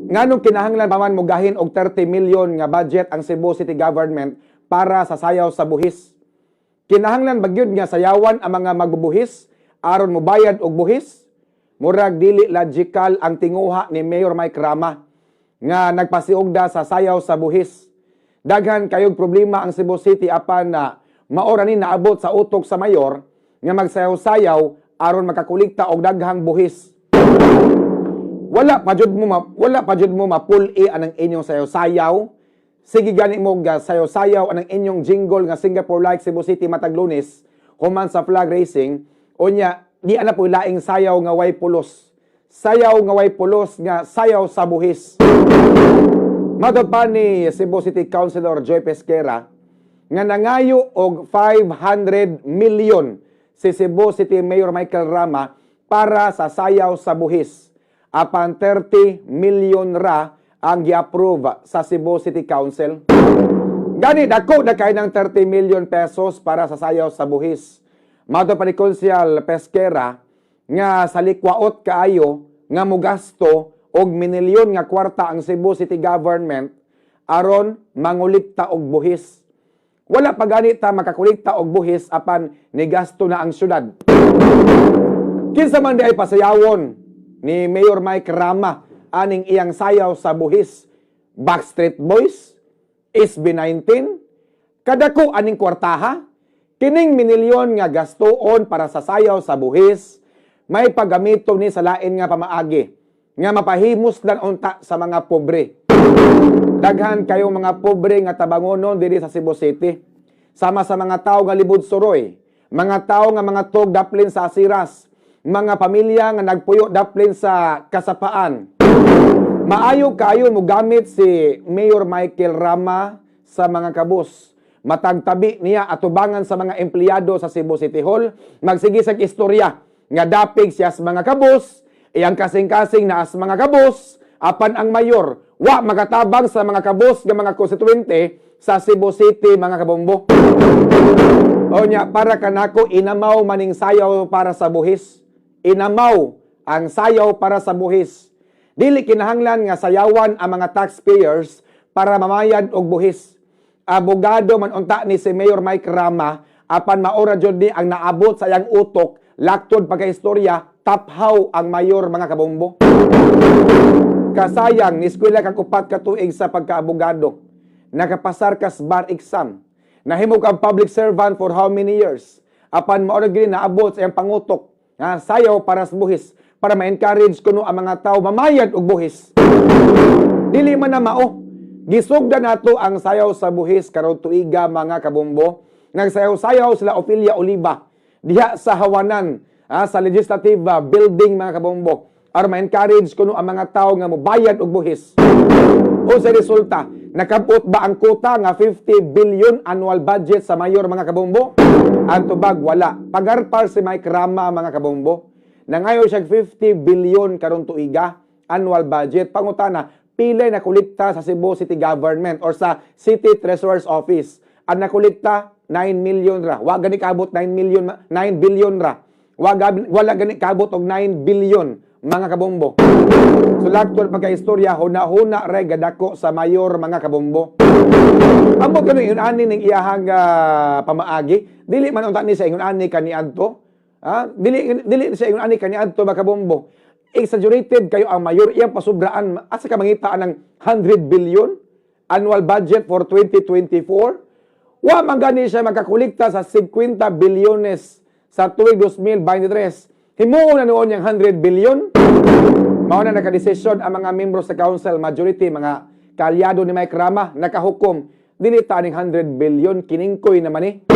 Nganong kinahanglan pa man mugahin og 30 million nga budget ang Cebu City Government para sa sayaw sa buhis. Kinahanglan ba gyud nga sayawan ang mga magbubuhis aron mobayad og buhis? Murag dili logical ang tinguha ni Mayor Mike Rama nga nagpasiugda sa sayaw sa buhis. Daghan kayog problema ang Cebu City apan na maora ni naabot sa utok sa mayor nga magsayaw-sayaw aron makakulikta og daghang buhis. Wala pa jud mo mapul-i anang inyong sayaw-sayaw. Sige gani mo ga sayaw-sayaw anang inyong jingle nga Singapore like Cebu City matag Lunes human sa flag racing. Unya di ana po laing sayaw nga way pulos. Sayaw nga way pulos nga sayaw sa buhis. Matod pa ni Cebu City Councilor Joy Pesquera nga nangayo og 500 million si Cebu City Mayor Michael Rama para sa sayaw sa buhis. Apan 30 million ra ang gi-approve sa Cebu City Council. Gani dako na kay ng 30 million pesos para sa sayaw sa buhis. Matod pa ni Councilor Pesquera nga sa likwaot kaayo nga mogasto og minilyon nga kwarta ang Cebu City Government aron mangulikta og buhis. Wala pa ganita makakulikta og buhis apan nigasto na ang syudad. Kinsa man di ay pasayawon ni Mayor Mike Rama aning iyang sayaw sa buhis? Backstreet Boys, SB19, kadako aning kwartaha, kining minilyon nga gastoon para sa sayaw sa buhis, may paggamito ni sa lain nga pamaagi nga mapahimos lang unta sa mga pobre. Daghan kayong mga pobre nga tabangonon diri sa Cebu City. Sama sa mga tao nga libod suroy, mga tao nga mga tog daplin sa asiras, mga pamilya nga nagpuyo daplin sa kasapaan. Maayo kayo mo gamit si Mayor Michael Rama sa mga kabus. Matagtabi niya atubangan sa mga empleyado sa Cebu City Hall, magsigisag istorya nga dapig siya sa mga kabus, iyang kasing-kasing na as mga kabus, apan ang mayor, wa makatabang sa mga kabus nga mga konstituente sa Cebu City, mga kabombo. O nya, para kanako, inamaw maning sayaw para sa buhis. Inamaw ang sayaw para sa buhis. Dili kinahanglan nga sayawan ang mga taxpayers para mamayad og buhis. Abogado man unta ni si Mayor Mike Rama, apan maora jud ni ang naabot sa iyang utok, laktod pagkaistorya, taphaw ang mayor, mga kabombo. Kasayang, niskwela kang upat ka tuig sa pagkaabogado. Nakapasar kas bar exam. Nahimo kang public servant for how many years? Apan maora gini naabot sa iyang pangutok. Sayaw para sa buhis. Para ma-encourage kuno ang mga tao mamayad og buhis. Dili man na mao. Gisugda nato ang sayaw sa buhis karon tuiga, mga kabombo. Nagsayaw-sayaw sila Ofelia Oliva diha sa Hawanan, sa legislative building, mga kabombo. Aron ma-encourage kuno ang mga tao nga mobayad og buhis. O sa resulta, nakabot ba ang kuta nga 50 billion annual budget sa mayor, mga kabombo? Ang tubag, wala. Pagarpar si Mike Rama, mga kabombo. Nangayo siya 50 billion karon tuiga annual budget. Pangutana, pilay na kulikta sa Cebu City Government or sa City Treasurer's Office. Ang nakulikta 9 million ra. Wa gani kabot 9 billion ra. Wala gani kabot og 9 billion, mga kabombo. So laktod pagka-istorya, huna-huna re gadako sa mayor, mga kabombo. Amo kano yung ani ning iyahang pamaagi, dili man unta ni sa ingon ani kaniadto. Dili sa ingon ani kaniadto, mga kabombo. Exaggerated kayo ang mayor, iyang pasubraan. Asa ka mangitaan ng 100 billion annual budget for 2024? Wa man gani siya makakulikta sa 50 bilyones sa tuig 2023. Himuon na noon yung 100 billion. Mao na nakadesisyon ang mga membro sa council, majority, mga kaalyado ni Mike Rama, nakahukom, dili ta ning 100 billion, kiningkoy naman